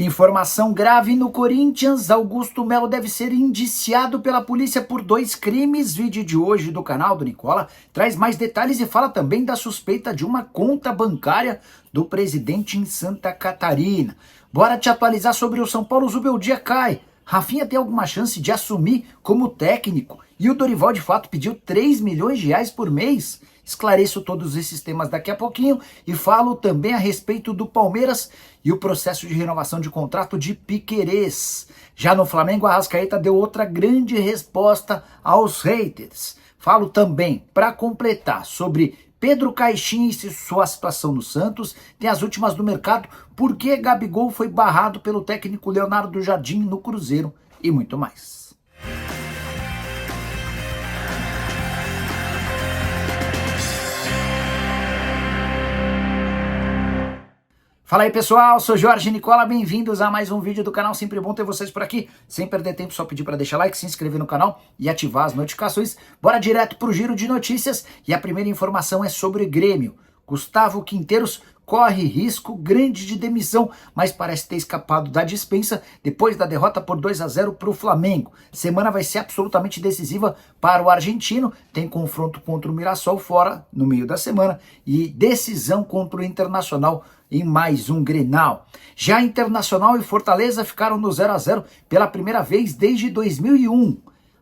Informação grave no Corinthians, Augusto Melo deve ser indiciado pela polícia por 2 crimes. Vídeo de hoje do canal do Nicola traz mais detalhes e fala também da suspeita de uma conta bancária do presidente em Santa Catarina. Bora te atualizar sobre o São Paulo. Zubeldia cai. Rafinha tem alguma chance de assumir como técnico? E o Dorival de fato pediu 3 milhões de reais por mês? Esclareço todos esses temas daqui a pouquinho e falo também a respeito do Palmeiras e o processo de renovação de contrato de Piquerez. Já no Flamengo, a Arrascaeta deu outra grande resposta aos haters. Falo também, para completar, sobre Pedro Caixinha e sua situação no Santos. Tem as últimas do mercado, por que Gabigol foi barrado pelo técnico Leonardo Jardim no Cruzeiro e muito mais. Fala aí pessoal, sou Jorge Nicola, bem-vindos a mais um vídeo do canal, sempre bom ter vocês por aqui. Sem perder tempo, só pedir para deixar like, se inscrever no canal e ativar as notificações. Bora direto pro giro de notícias e a primeira informação é sobre Grêmio. Gustavo Quinteiros corre risco grande de demissão, mas parece ter escapado da dispensa depois da derrota por 2-0 para o Flamengo. Semana vai ser absolutamente decisiva para o argentino, tem confronto contra o Mirassol fora no meio da semana e decisão contra o Internacional em mais um Grenal. Já Internacional e Fortaleza ficaram no 0-0 pela primeira vez desde 2001.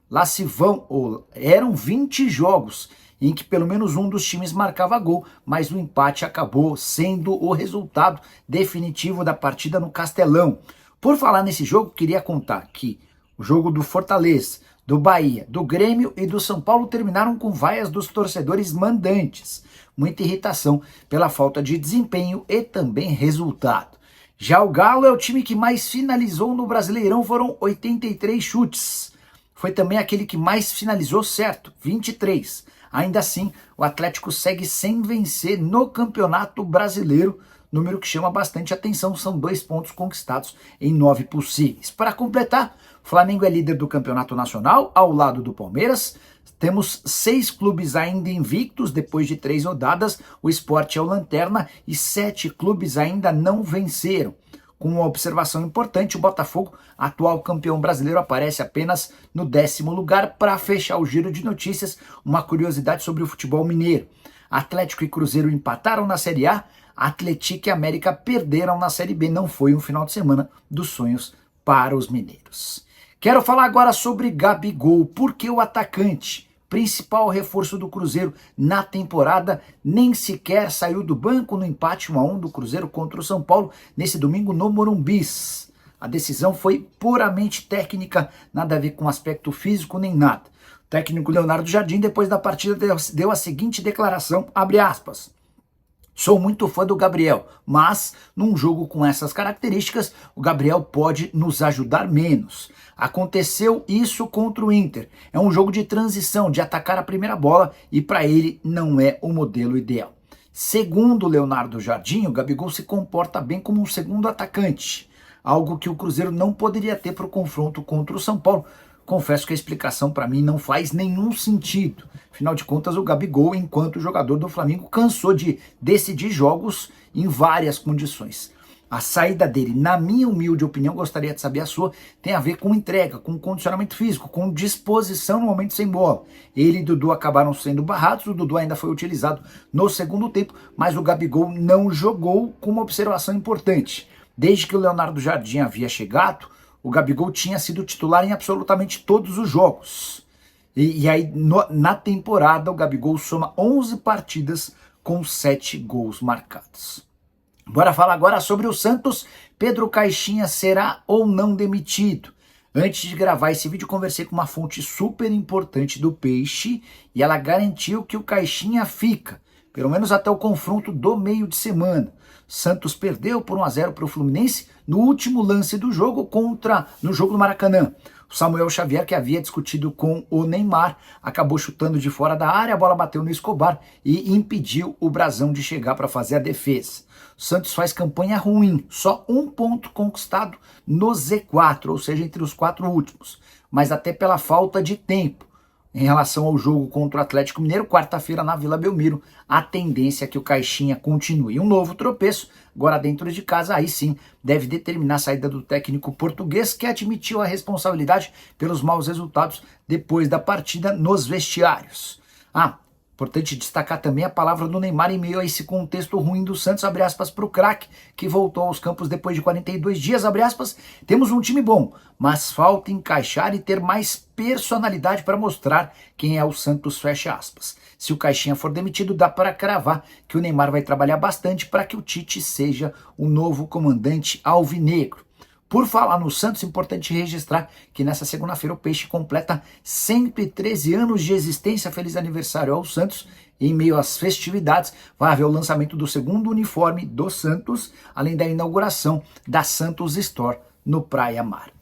Lá se vão, eram 20 jogos em que pelo menos um dos times marcava gol, mas o empate acabou sendo o resultado definitivo da partida no Castelão. Por falar nesse jogo, queria contar que o jogo do Fortaleza, do Bahia, do Grêmio e do São Paulo terminaram com vaias dos torcedores mandantes. Muita irritação pela falta de desempenho e também resultado. Já o Galo é o time que mais finalizou no Brasileirão, foram 83 chutes. Foi também aquele que mais finalizou certo, 23. Ainda assim, o Atlético segue sem vencer no Campeonato Brasileiro, número que chama bastante atenção, são 2 pontos conquistados em 9 possíveis. Para completar, o Flamengo é líder do Campeonato Nacional, ao lado do Palmeiras. Temos 6 clubes ainda invictos depois de 3 rodadas, o Sport é o lanterna e 7 clubes ainda não venceram. Com uma observação importante, o Botafogo, atual campeão brasileiro, aparece apenas no 10º lugar. Para fechar o giro de notícias, uma curiosidade sobre o futebol mineiro. Atlético e Cruzeiro empataram na Série A, Atlético e América perderam na Série B. Não foi um final de semana dos sonhos para os mineiros. Quero falar agora sobre Gabigol, porque o atacante, principal reforço do Cruzeiro na temporada, nem sequer saiu do banco no empate 1-1 do Cruzeiro contra o São Paulo nesse domingo no Morumbi. A decisão foi puramente técnica, nada a ver com aspecto físico nem nada. O técnico Leonardo Jardim, depois da partida, deu a seguinte declaração, abre aspas: "Sou muito fã do Gabriel, mas num jogo com essas características, o Gabriel pode nos ajudar menos. Aconteceu isso contra o Inter. É um jogo de transição, de atacar a primeira bola e para ele não é o modelo ideal." Segundo Leonardo Jardim, o Gabigol se comporta bem como um segundo atacante, algo que o Cruzeiro não poderia ter para o confronto contra o São Paulo. Confesso que a explicação para mim não faz nenhum sentido. Afinal de contas, o Gabigol, enquanto jogador do Flamengo, cansou de decidir jogos em várias condições. A saída dele, na minha humilde opinião, gostaria de saber a sua, tem a ver com entrega, com condicionamento físico, com disposição no momento sem bola. Ele e Dudu acabaram sendo barrados, o Dudu ainda foi utilizado no segundo tempo, mas o Gabigol não jogou, com uma observação importante. Desde que o Leonardo Jardim havia chegado, o Gabigol tinha sido titular em absolutamente todos os jogos. E aí, na temporada, o Gabigol soma 11 partidas com 7 gols marcados. Bora falar agora sobre o Santos. Pedro Caixinha será ou não demitido? Antes de gravar esse vídeo, conversei com uma fonte super importante do Peixe e ela garantiu que o Caixinha fica, pelo menos até o confronto do meio de semana. Santos perdeu por 1-0 para o Fluminense no último lance do jogo no jogo do Maracanã. O Samuel Xavier, que havia discutido com o Neymar, acabou chutando de fora da área, a bola bateu no Escobar e impediu o Brasão de chegar para fazer a defesa. O Santos faz campanha ruim, só 1 ponto conquistado no Z4, ou seja, entre os 4 últimos, mas até pela falta de tempo. Em relação ao jogo contra o Atlético Mineiro, quarta-feira na Vila Belmiro, a tendência é que o Caixinha continue. Um novo tropeço, agora dentro de casa, aí sim deve determinar a saída do técnico português, que admitiu a responsabilidade pelos maus resultados depois da partida nos vestiários. Importante destacar também a palavra do Neymar em meio a esse contexto ruim do Santos, abre aspas, para o craque, que voltou aos campos depois de 42 dias, abre aspas, temos um time bom, mas falta encaixar e ter mais personalidade para mostrar quem é o Santos, fecha aspas. Se o Caixinha for demitido, dá para cravar que o Neymar vai trabalhar bastante para que o Tite seja o novo comandante alvinegro. Por falar no Santos, é importante registrar que nessa segunda-feira o Peixe completa 113 anos de existência. Feliz aniversário ao Santos. Em meio às festividades, vai haver o lançamento do segundo uniforme do Santos, além da inauguração da Santos Store no Praia Mar.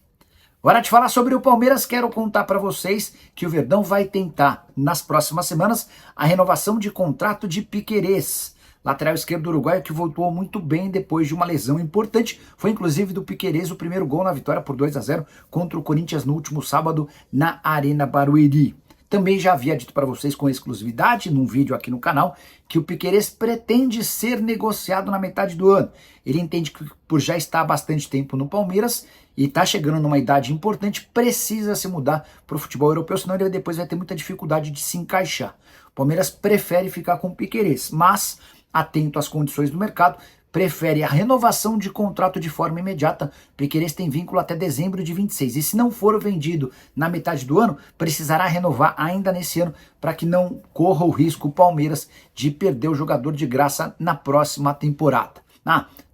Agora de falar sobre o Palmeiras, quero contar para vocês que o Verdão vai tentar, nas próximas semanas, a renovação de contrato de Piquerez. Lateral esquerdo uruguaio que voltou muito bem depois de uma lesão importante. Foi inclusive do Piquerez o primeiro gol na vitória por 2-0 contra o Corinthians no último sábado na Arena Barueri. Também já havia dito para vocês com exclusividade num vídeo aqui no canal que o Piquerez pretende ser negociado na metade do ano. Ele entende que por já estar há bastante tempo no Palmeiras e está chegando numa idade importante, precisa se mudar para o futebol europeu, senão ele depois vai ter muita dificuldade de se encaixar. O Palmeiras prefere ficar com o Piquerez, mas atento às condições do mercado, prefere a renovação de contrato de forma imediata. Piquerez tem vínculo até dezembro de 26. E se não for vendido na metade do ano, precisará renovar ainda nesse ano para que não corra o risco o Palmeiras de perder o jogador de graça na próxima temporada.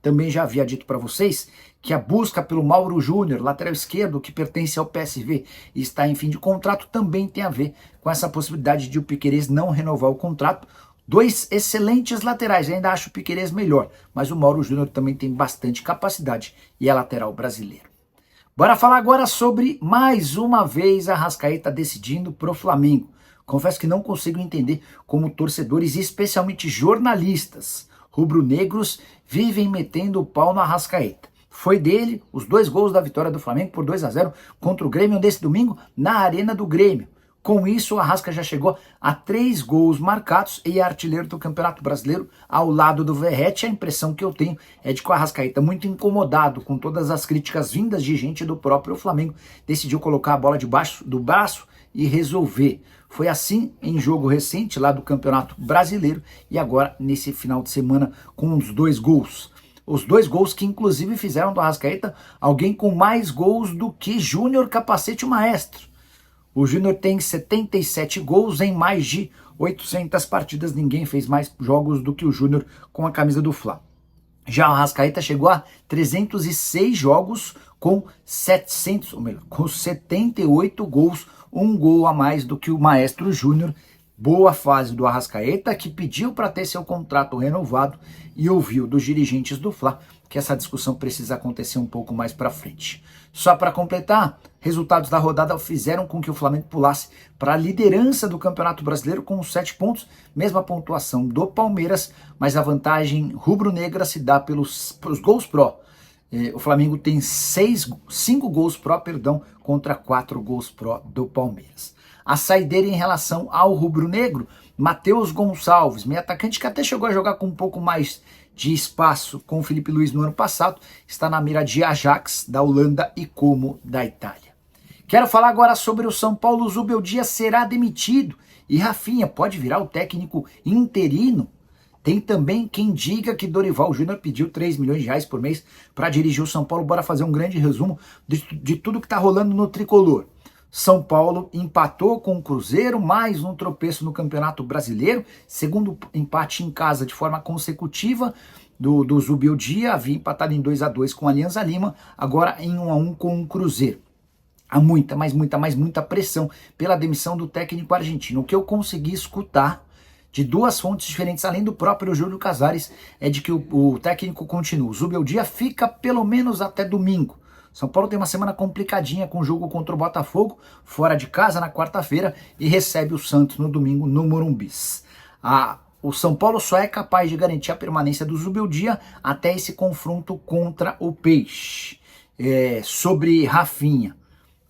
Também já havia dito para vocês que a busca pelo Mauro Júnior, lateral esquerdo, que pertence ao PSV e está em fim de contrato, também tem a ver com essa possibilidade de o Piquerez não renovar o contrato. Dois excelentes laterais, ainda acho o Piquerez melhor, mas o Mauro Júnior também tem bastante capacidade e é lateral brasileiro. Bora falar agora sobre, mais uma vez, a Arrascaeta decidindo pro Flamengo. Confesso que não consigo entender como torcedores, especialmente jornalistas rubro-negros, vivem metendo o pau no Arrascaeta. Foi dele os 2 gols da vitória do Flamengo por 2-0 contra o Grêmio desse domingo na Arena do Grêmio. Com isso, o Arrasca já chegou a 3 gols marcados e é artilheiro do Campeonato Brasileiro ao lado do Verratti. A impressão que eu tenho é de que o Arrascaeta, muito incomodado com todas as críticas vindas de gente do próprio Flamengo, decidiu colocar a bola debaixo do braço e resolver. Foi assim em jogo recente lá do Campeonato Brasileiro e agora nesse final de semana com os 2 gols. Os 2 gols que inclusive fizeram do Arrascaeta alguém com mais gols do que Júnior Capacete o Maestro. O Júnior tem 77 gols em mais de 800 partidas. Ninguém fez mais jogos do que o Júnior com a camisa do Fla. Já o Arrascaeta chegou a 306 jogos com 78 gols, 1 gol a mais do que o Maestro Júnior. Boa fase do Arrascaeta, que pediu para ter seu contrato renovado e ouviu dos dirigentes do Fla que essa discussão precisa acontecer um pouco mais para frente. Só para completar, resultados da rodada fizeram com que o Flamengo pulasse para a liderança do Campeonato Brasileiro com 7 pontos, mesma pontuação do Palmeiras, mas a vantagem rubro-negra se dá pelos gols pró. O Flamengo tem 5 gols pró, contra 4 gols pró do Palmeiras. A saideira em relação ao rubro-negro, Matheus Gonçalves, meio atacante que até chegou a jogar com um pouco mais de espaço com o Felipe Luiz no ano passado, está na mira de Ajax, da Holanda, e Como, da Itália. Quero falar agora sobre o São Paulo. Zubeldia será demitido e Rafinha pode virar o técnico interino. Tem também quem diga que Dorival Júnior pediu 3 milhões de reais por mês para dirigir o São Paulo. Bora fazer um grande resumo de tudo que está rolando no tricolor. São Paulo empatou com o Cruzeiro, mais um tropeço no Campeonato Brasileiro, segundo empate em casa de forma consecutiva do Zubeldia, havia empatado em 2-2 com a Alianza Lima, agora em 1-1 com o Cruzeiro. Há muita pressão pela demissão do técnico argentino. O que eu consegui escutar de 2 fontes diferentes, além do próprio Júlio Casares, é de que o técnico continua. O Zubeldia fica pelo menos até domingo. São Paulo tem uma semana complicadinha com o jogo contra o Botafogo, fora de casa na quarta-feira, e recebe o Santos no domingo no Morumbis. O São Paulo só é capaz de garantir a permanência do Zubeldia até esse confronto contra o Peixe. Sobre Rafinha,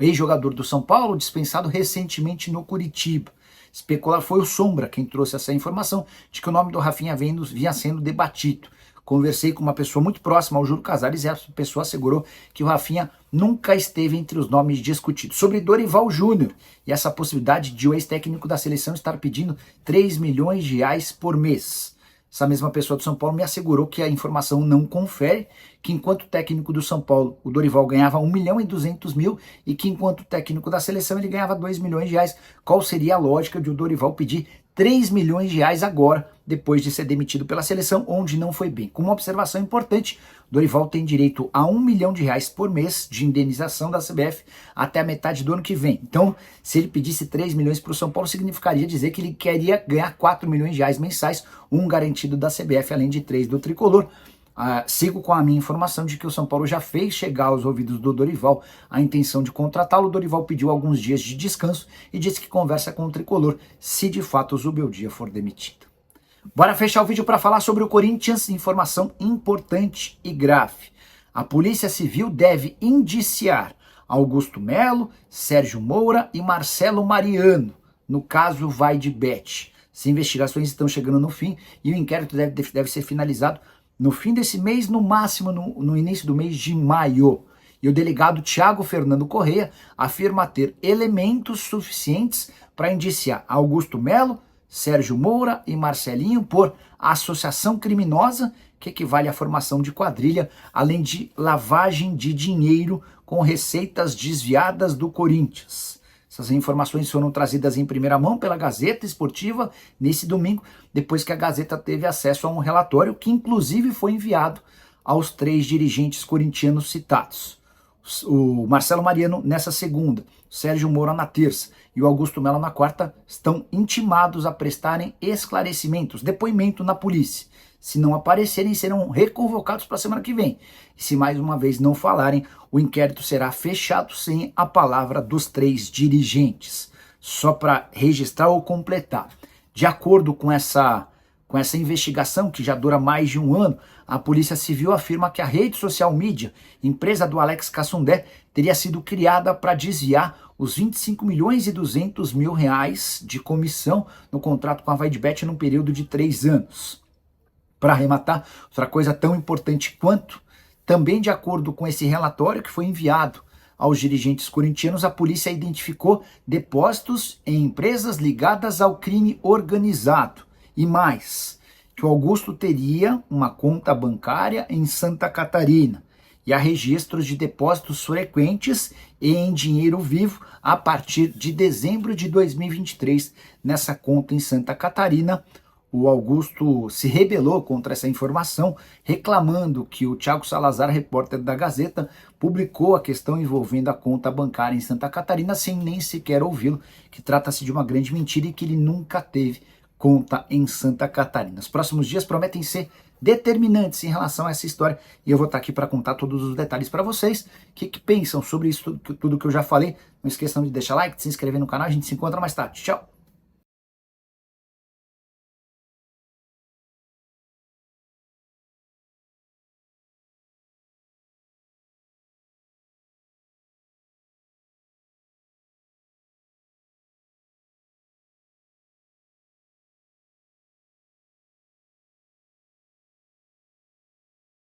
ex-jogador do São Paulo, dispensado recentemente no Curitiba. Especular foi o Sombra quem trouxe essa informação de que o nome do Rafinha vinha sendo debatido. Conversei com uma pessoa muito próxima ao Júlio Casares e a pessoa assegurou que o Rafinha nunca esteve entre os nomes discutidos. Sobre Dorival Júnior e essa possibilidade de o ex-técnico da seleção estar pedindo 3 milhões de reais por mês. Essa mesma pessoa do São Paulo me assegurou que a informação não confere, que enquanto técnico do São Paulo, o Dorival ganhava 1.200.000 e que enquanto técnico da seleção ele ganhava 2 milhões de reais. Qual seria a lógica de o Dorival pedir 3 milhões de reais agora, depois de ser demitido pela seleção, onde não foi bem? Com uma observação importante, Dorival tem direito a 1 milhão de reais por mês de indenização da CBF até a metade do ano que vem. Então, se ele pedisse 3 milhões para o São Paulo, significaria dizer que ele queria ganhar 4 milhões de reais mensais, um garantido da CBF, além de 3 do Tricolor. Sigo com a minha informação de que o São Paulo já fez chegar aos ouvidos do Dorival a intenção de contratá-lo. O Dorival pediu alguns dias de descanso e disse que conversa com o Tricolor se de fato o Zubeldia for demitido. Bora fechar o vídeo para falar sobre o Corinthians. Informação importante e grave. A Polícia Civil deve indiciar Augusto Melo, Sérgio Moura e Marcelo Mariano no caso Vaidbet. As investigações estão chegando no fim e o inquérito deve ser finalizado no fim desse mês, no máximo no início do mês de maio. E o delegado Thiago Fernando Correia afirma ter elementos suficientes para indiciar Augusto Melo, Sérgio Moura e Marcelinho por associação criminosa, que equivale à formação de quadrilha, além de lavagem de dinheiro com receitas desviadas do Corinthians. Essas informações foram trazidas em primeira mão pela Gazeta Esportiva nesse domingo, depois que a Gazeta teve acesso a um relatório que inclusive foi enviado aos 3 dirigentes corintianos citados. O Marcelo Mariano nessa segunda, o Sérgio Moura na terça e o Augusto Melo na quarta estão intimados a prestarem esclarecimentos, depoimento na polícia. Se não aparecerem, serão reconvocados para a semana que vem. E se mais uma vez não falarem, o inquérito será fechado sem a palavra dos 3 dirigentes. Só para registrar ou completar. De acordo com essa investigação, que já dura mais de um ano, a Polícia Civil afirma que a rede social mídia, empresa do Alex Cassundé, teria sido criada para desviar os 25.200.000 reais de comissão no contrato com a Vaidbet num período de 3 anos. Para arrematar, outra coisa tão importante quanto, também de acordo com esse relatório que foi enviado aos dirigentes corintianos, a polícia identificou depósitos em empresas ligadas ao crime organizado. E mais, que o Augusto teria uma conta bancária em Santa Catarina e há registros de depósitos frequentes e em dinheiro vivo a partir de dezembro de 2023 nessa conta em Santa Catarina. O Augusto se rebelou contra essa informação, reclamando que o Thiago Salazar, repórter da Gazeta, publicou a questão envolvendo a conta bancária em Santa Catarina sem nem sequer ouvi-lo, que trata-se de uma grande mentira e que ele nunca teve conta em Santa Catarina. Os próximos dias prometem ser determinantes em relação a essa história e eu vou estar aqui para contar todos os detalhes para vocês. O que pensam sobre isso tudo que eu já falei? Não esqueçam de deixar like, de se inscrever no canal, a gente se encontra mais tarde. Tchau!